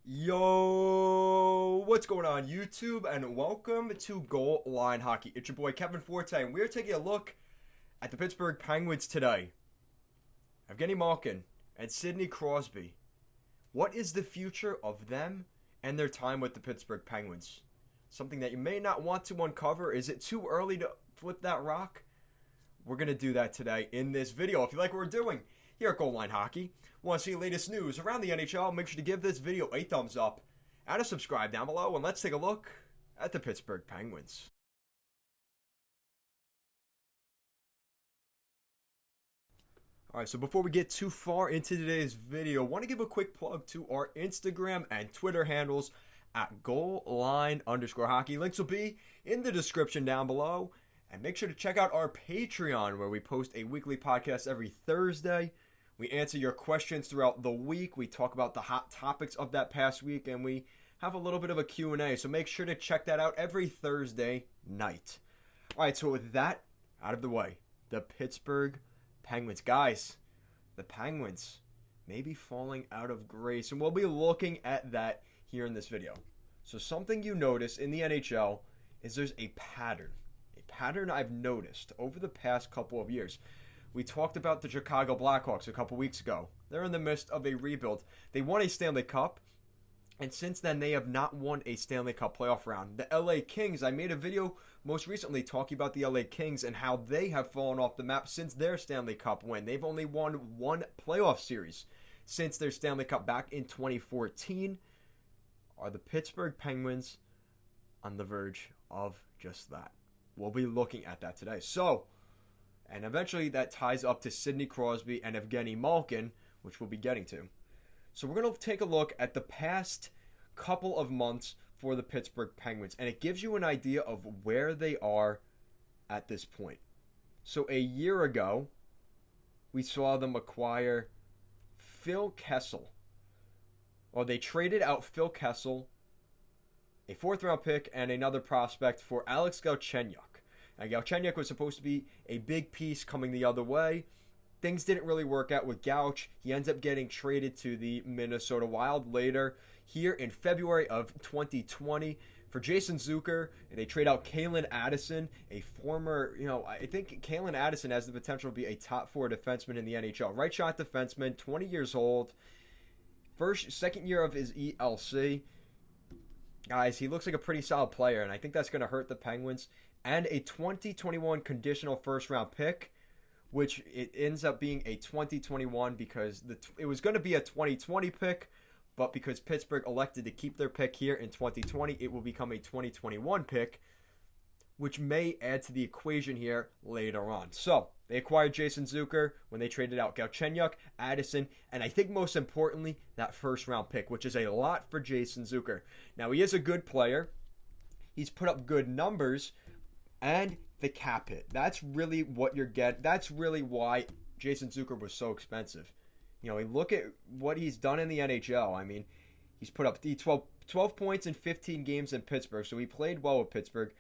Yo, what's going on YouTube, and welcome to Goal Line Hockey. It's your boy Kevin Forte, and we're taking a look at the Pittsburgh Penguins today. Evgeny Malkin and Sidney Crosby. What is the future of them and their time with the Pittsburgh Penguins? Something that you may not want to uncover. Is it too early to flip that rock? We're going to do that today in this video. If you like what we're doing here at Goal Line Hockey, want to see the latest news around the NHL, make sure to give this video a thumbs up and a subscribe down below, and let's take a look at the Pittsburgh Penguins. Alright, so before we get too far into today's video, I want to give a quick plug to our Instagram and Twitter handles at goalline_hockey. Links will be in the description down below. And make sure to check out our Patreon, where we post a weekly podcast every Thursday. We answer your questions throughout the week. We talk about the hot topics of that past week, and we have a little bit of a Q&A. So make sure to check that out every Thursday night. All right, so with that out of the way, the Pittsburgh Penguins. Guys, the Penguins may be falling out of grace, and we'll be looking at that here in this video. So something you notice in the NHL is there's a pattern. Pattern I've noticed over the past couple of years. We talked about the Chicago Blackhawks a couple weeks ago. They're in the midst of a rebuild. They won a Stanley Cup, and since then they have not won a Stanley Cup playoff round. The LA Kings, I made a video most recently talking about the LA Kings and how they have fallen off the map since their Stanley Cup win. They've only won one playoff series since their Stanley Cup back in 2014. Are the Pittsburgh Penguins on the verge of just that? We'll be looking at that today. So, and eventually that ties up to Sidney Crosby and Evgeny Malkin, which we'll be getting to. So we're going to take a look at the past couple of months for the Pittsburgh Penguins, and it gives you an idea of where they are at this point. So a year ago, we saw them acquire Phil Kessel. Well, they traded out Phil Kessel, a fourth-round pick, and another prospect for Alex Galchenyuk. Now, Galchenyuk was supposed to be a big piece coming the other way. Things didn't really work out with Gauch. He ends up getting traded to the Minnesota Wild later here in February of 2020. For Jason Zucker, they trade out Calen Addison, a former, I think Calen Addison has the potential to be a top four defenseman in the NHL. Right shot defenseman, 20 years old. Second year of his ELC. Guys, he looks like a pretty solid player, and I think that's going to hurt the Penguins. And a 2021 conditional first-round pick, which it ends up being a 2021 because it was going to be a 2020 pick, but because Pittsburgh elected to keep their pick here in 2020, it will become a 2021 pick, which may add to the equation here later on. So, they acquired Jason Zucker when they traded out Galchenyuk, Addison, and I think most importantly, that first-round pick, which is a lot for Jason Zucker. Now, he is a good player. He's put up good numbers, and the cap hit. That's really what you're getting. That's really why Jason Zucker was so expensive. Look at what he's done in the NHL. I mean, he's put up 12 points in 15 games in Pittsburgh, so he played well with Pittsburgh.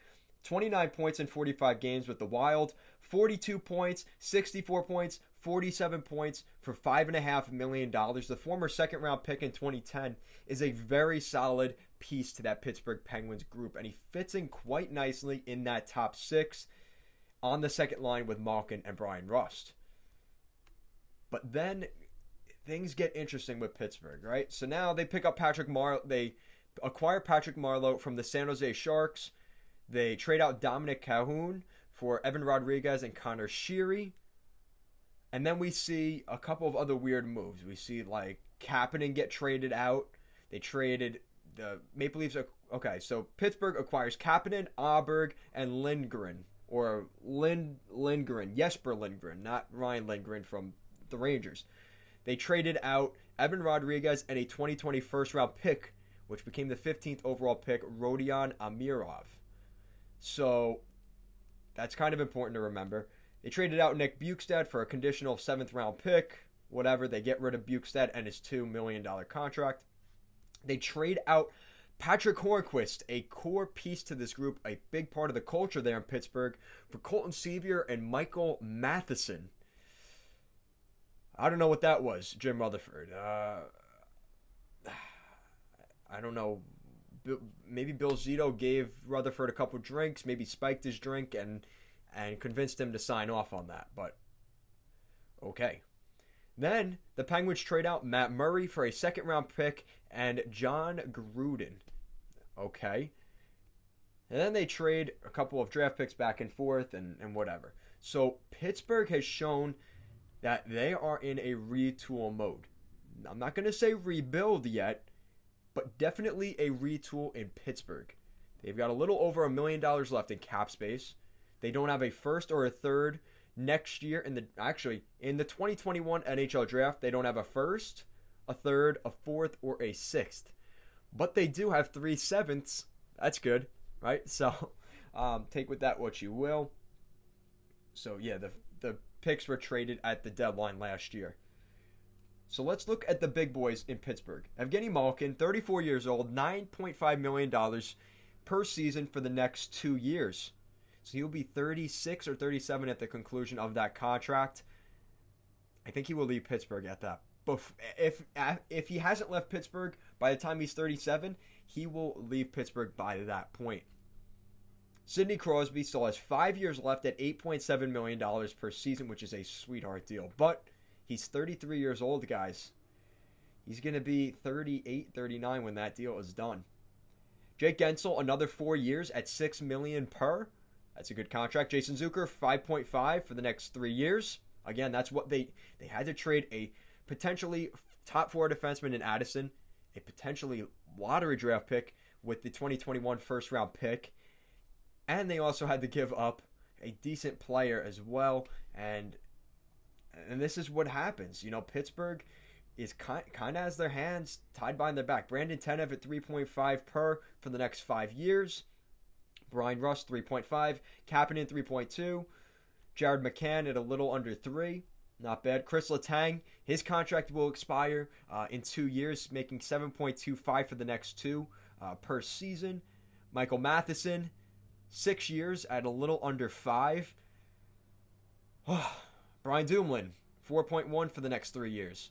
29 points in 45 games with the Wild, 42 points, 64 points, 47 points for $5.5 million. The former second-round pick in 2010 is a very solid piece to that Pittsburgh Penguins group, and he fits in quite nicely in that top six on the second line with Malkin and Brian Rust. But then things get interesting with Pittsburgh, right? So now they pick up they acquire Patrick Marleau from the San Jose Sharks. They trade out Dominic Calhoun for Evan Rodriguez and Connor Sheary. And then we see a couple of other weird moves. We see like Kapanen get traded out. They traded the Maple Leafs. Okay, so Pittsburgh acquires Kapanen, Aberg, and Lindgren. Or Lindgren. Jesper Lindgren, not Ryan Lindgren from the Rangers. They traded out Evan Rodriguez and a 2020 first-round pick, which became the 15th overall pick, Rodion Amirov. So that's kind of important to remember. They traded out Nick Bjugstad for a conditional 7th-round pick. Whatever, they get rid of Bjugstad and his $2 million contract. They trade out Patrick Hornquist, a core piece to this group, a big part of the culture there in Pittsburgh, for Colton Sevier and Michael Matheson. I don't know what that was, Jim Rutherford. I don't know. Maybe Bill Zito gave Rutherford a couple drinks, maybe spiked his drink and convinced him to sign off on that. But okay. Then the Penguins trade out Matt Murray for a second-round pick and John Gruden. Okay. And then they trade a couple of draft picks back and forth and whatever. So Pittsburgh has shown that they are in a retool mode. I'm not going to say rebuild yet, but definitely a retool in Pittsburgh. They've got a little over $1 million left in cap space. They don't have a first or a third next year in the 2021 NHL draft. They don't have a first, a third, a fourth, or a sixth. But they do have 3 sevenths. That's good, right? So take with that what you will. So yeah, the picks were traded at the deadline last year. So let's look at the big boys in Pittsburgh. Evgeny Malkin, 34 years old, $9.5 million per season for the next 2 years. So he'll be 36 or 37 at the conclusion of that contract. I think he will leave Pittsburgh at that. But if he hasn't left Pittsburgh by the time he's 37, he will leave Pittsburgh by that point. Sidney Crosby still has 5 years left at $8.7 million per season, which is a sweetheart deal. But he's 33 years old, guys. He's going to be 38, 39 when that deal is done. Jake Gensel, another 4 years at $6 million per. That's a good contract. Jason Zucker, 5.5 for the next 3 years. Again, that's what they had to trade a potentially top 4 defenseman in Addison, a potentially lottery draft pick with the 2021 first round pick, and they also had to give up a decent player as well. And this is what happens. You know, Pittsburgh is kind of has their hands tied behind their back. Brandon Tanev at 3.5 per for the next 5 years. Brian Rust, 3.5. Kapanen, 3.2. Jared McCann at a little under 3. Not bad. Chris Letang, his contract will expire in 2 years, making 7.25 for the next 2 per season. Michael Matheson, 6 years at a little under 5. Brian Dumoulin, 4.1 for the next 3 years.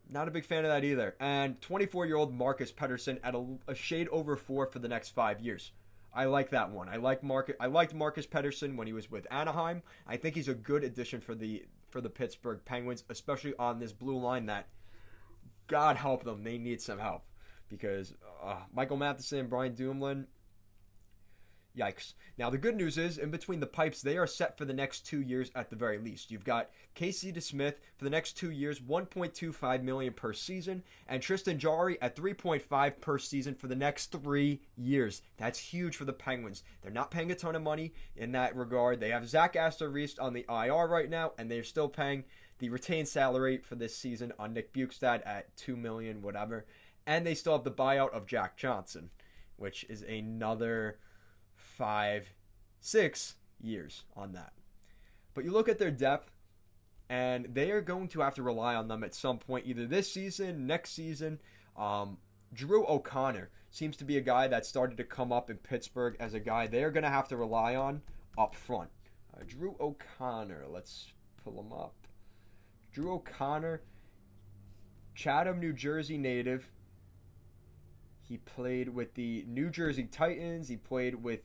Not a big fan of that either. And 24-year-old Marcus Pettersson at a shade over 4 for the next 5 years. I like that one. I liked Marcus Pettersson when he was with Anaheim. I think he's a good addition for the Pittsburgh Penguins, especially on this blue line that, God help them, they need some help. Because Michael Matheson, Brian Dumoulin, yikes. Now, the good news is, in between the pipes, they are set for the next 2 years at the very least. You've got Casey DeSmith for the next 2 years, $1.25 million per season, and Tristan Jarry at $3.5 per season for the next 3 years. That's huge for the Penguins. They're not paying a ton of money in that regard. They have Zach Astor-Reese on the IR right now, and they're still paying the retained salary for this season on Nick Bjugstad at $2 million, whatever. And they still have the buyout of Jack Johnson, which is another 5-6 years on that. But you look at their depth, and they are going to have to rely on them at some point, either this season, next season. Drew O'Connor seems to be a guy that started to come up in Pittsburgh as a guy they're going to have to rely on up front. Drew O'Connor, let's pull him up. Drew O'Connor, Chatham, New Jersey native. He played with the New Jersey Titans. He played with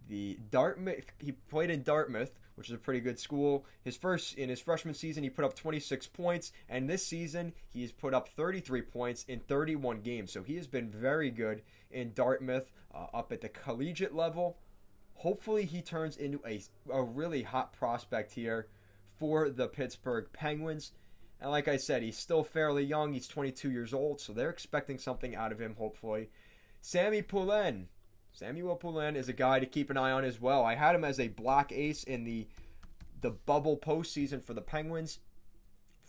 the Dartmouth. He played in Dartmouth, which is a pretty good school. In his freshman season, he put up 26 points, and this season he's put up 33 points in 31 games. So he has been very good in Dartmouth, up at the collegiate level. Hopefully, he turns into a really hot prospect here for the Pittsburgh Penguins. And like I said, he's still fairly young. He's 22 years old, so they're expecting something out of him, hopefully. Samuel Poulin is a guy to keep an eye on as well. I had him as a black ace in the bubble postseason for the Penguins.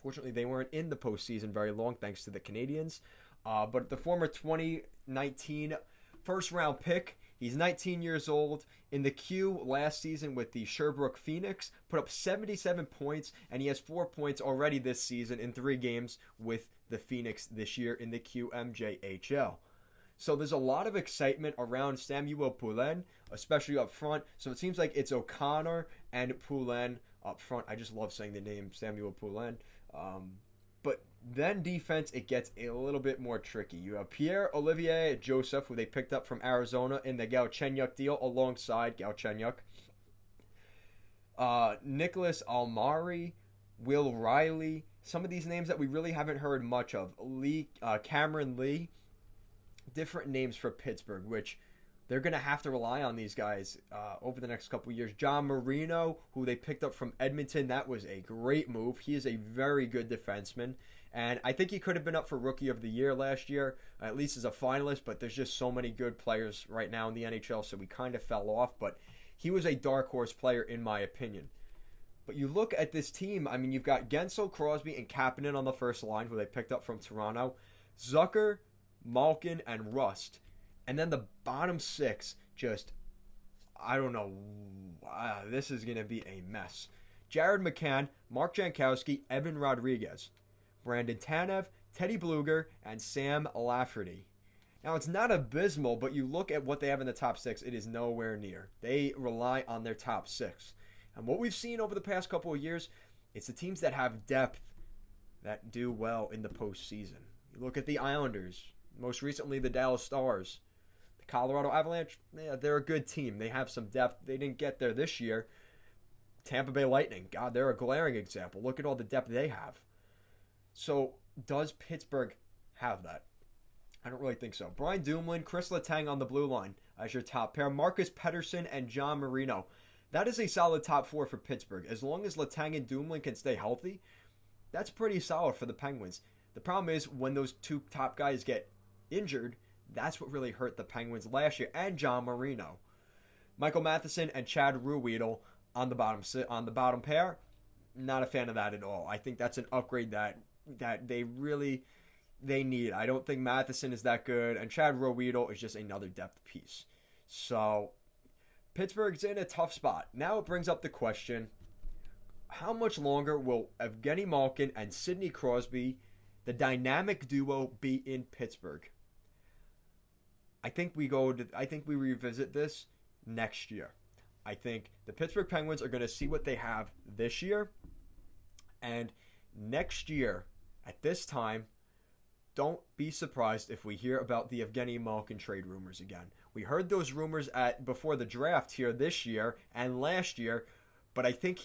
Fortunately, they weren't in the postseason very long, thanks to the Canadians. But the former 2019 first-round pick, he's 19 years old. In the Q last season with the Sherbrooke Phoenix, put up 77 points, and he has 4 points already this season in 3 games with the Phoenix this year in the QMJHL. So there's a lot of excitement around Samuel Poulin, especially up front. So it seems like it's O'Connor and Poulin up front. I just love saying the name Samuel Poulin. But Then defense, it gets a little bit more tricky. You have Pierre-Olivier Joseph, who they picked up from Arizona in the Galchenyuk deal alongside Galchenyuk. Nicholas Almari, Will Riley, some of these names that we really haven't heard much of. Cameron Lee, different names for Pittsburgh, which they're going to have to rely on these guys over the next couple of years. John Marino, who they picked up from Edmonton, that was a great move. He is a very good defenseman, and I think he could have been up for Rookie of the Year last year, at least as a finalist, but there's just so many good players right now in the NHL, so we kind of fell off, but he was a dark horse player in my opinion. But you look at this team, I mean, you've got Gensel, Crosby, and Kapanen on the first line, who they picked up from Toronto. Zucker, Malkin, and Rust. And then the bottom six, just, I don't know. This is going to be a mess. Jared McCann, Mark Jankowski, Evan Rodriguez, Brandon Tanev, Teddy Bluger, and Sam Lafferty. Now, it's not abysmal, but you look at what they have in the top six, it is nowhere near. They rely on their top six. And what we've seen over the past couple of years, it's the teams that have depth that do well in the postseason. You look at the Islanders, most recently the Dallas Stars, the Colorado Avalanche, yeah, they're a good team. They have some depth. They didn't get there this year. Tampa Bay Lightning, God, they're a glaring example. Look at all the depth they have. So, does Pittsburgh have that? I don't really think so. Brian Dumoulin, Chris Letang on the blue line as your top pair. Marcus Pettersson and John Marino. That is a solid top four for Pittsburgh. As long as Letang and Dumoulin can stay healthy, that's pretty solid for the Penguins. The problem is when those two top guys get injured, that's what really hurt the Penguins last year, and John Marino. Michael Matheson and Chad Ruhwedel on the bottom pair. Not a fan of that at all. I think that's an upgrade that they need. I don't think Matheson is that good, and Chad Ruhwedel is just another depth piece. So Pittsburgh's in a tough spot. Now it brings up the question, how much longer will Evgeny Malkin and Sidney Crosby, the dynamic duo, be in Pittsburgh? I think we revisit this next year. I think the Pittsburgh Penguins are going to see what they have this year, and next year at this time, don't be surprised if we hear about the Evgeny Malkin trade rumors again. We heard those rumors before the draft here this year and last year, but I think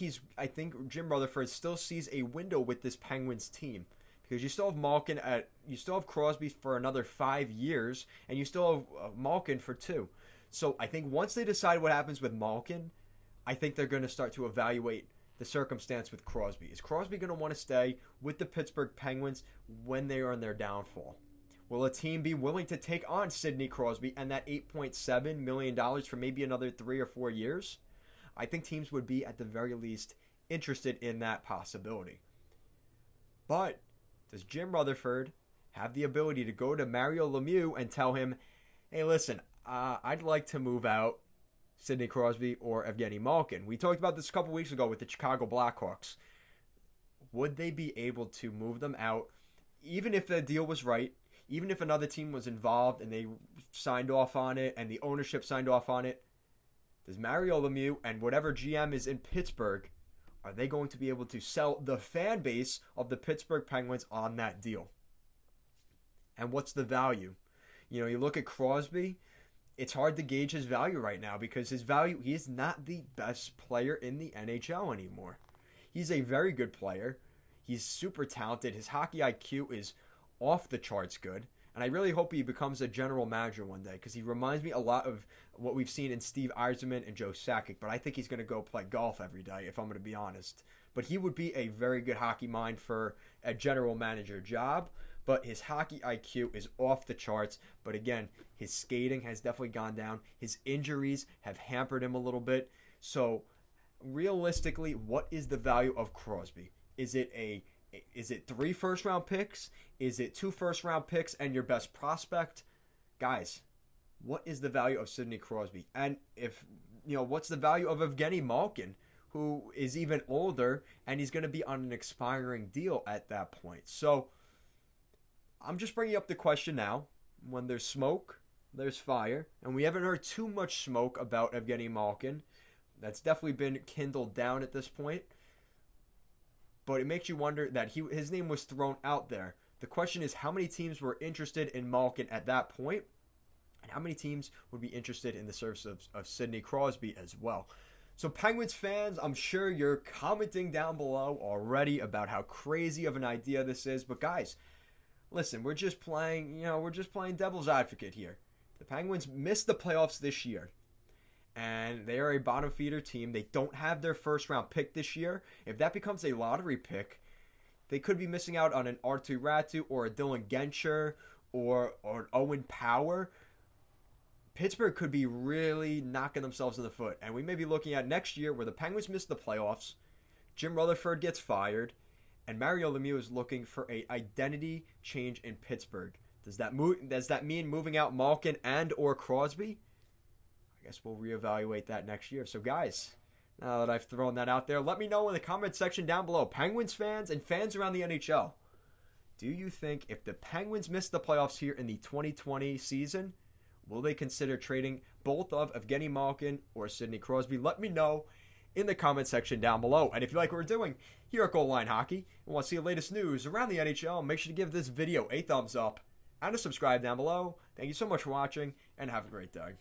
Jim Rutherford still sees a window with this Penguins team, because you still have you still have Crosby for another 5 years, and you still have Malkin for 2. So I think once they decide what happens with Malkin, I think they're going to start to evaluate the circumstance with Crosby. Is Crosby going to want to stay with the Pittsburgh Penguins when they are in their downfall? Will a team be willing to take on Sidney Crosby and that $8.7 million for maybe another 3 or 4 years? I think teams would be, at the very least, interested in that possibility. But does Jim Rutherford have the ability to go to Mario Lemieux and tell him, hey, listen, I'd like to move out Sidney Crosby or Evgeny Malkin? We talked about this a couple weeks ago with the Chicago Blackhawks. Would they be able to move them out, even if the deal was right, even if another team was involved and they signed off on it and the ownership signed off on it? Does Mario Lemieux and whatever GM is in Pittsburgh, are they going to be able to sell the fan base of the Pittsburgh Penguins on that deal? And what's the value? You know, you look at Crosby, it's hard to gauge his value right now because he is not the best player in the NHL anymore. He's a very good player. He's super talented. His hockey IQ is off the charts good. And I really hope he becomes a general manager one day, because he reminds me a lot of what we've seen in Steve Yzerman and Joe Sakic. But I think he's going to go play golf every day, if I'm going to be honest. But he would be a very good hockey mind for a general manager job. But his hockey IQ is off the charts. But again, his skating has definitely gone down. His injuries have hampered him a little bit. So realistically, what is the value of Crosby? Is it 3 first-round picks? Is it 2 first-round picks and your best prospect? Guys, what is the value of Sidney Crosby? And what's the value of Evgeny Malkin, who is even older, and he's going to be on an expiring deal at that point? So I'm just bringing up the question now. When there's smoke, there's fire. And we haven't heard too much smoke about Evgeny Malkin. That's definitely been kindled down at this point. but it makes you wonder that his name was thrown out there. The question is, how many teams were interested in Malkin at that point, and how many teams would be interested in the service of Sidney Crosby as well? So Penguins fans, I'm sure you're commenting down below already about how crazy of an idea this is. But guys, listen, we're just playing devil's advocate here. The Penguins missed the playoffs this year, and they are a bottom feeder team. They don't have their first round pick this year. If that becomes a lottery pick, they could be missing out on an Arttu Räty or a Dylan Genscher or an Owen Power. Pittsburgh could be really knocking themselves in the foot. And we may be looking at next year where the Penguins miss the playoffs, Jim Rutherford gets fired, and Mario Lemieux is looking for an identity change in Pittsburgh. Does that mean moving out Malkin and or Crosby? I guess we'll reevaluate that next year. So guys, now that I've thrown that out there, let me know in the comment section down below. Penguins fans and fans around the NHL, do you think if the Penguins miss the playoffs here in the 2020 season, will they consider trading both of Evgeny Malkin or Sidney Crosby? Let me know in the comment section down below. And if you like what we're doing here at Goal Line Hockey and want to see the latest news around the NHL, make sure to give this video a thumbs up and to subscribe down below. Thank you so much for watching, and have a great day.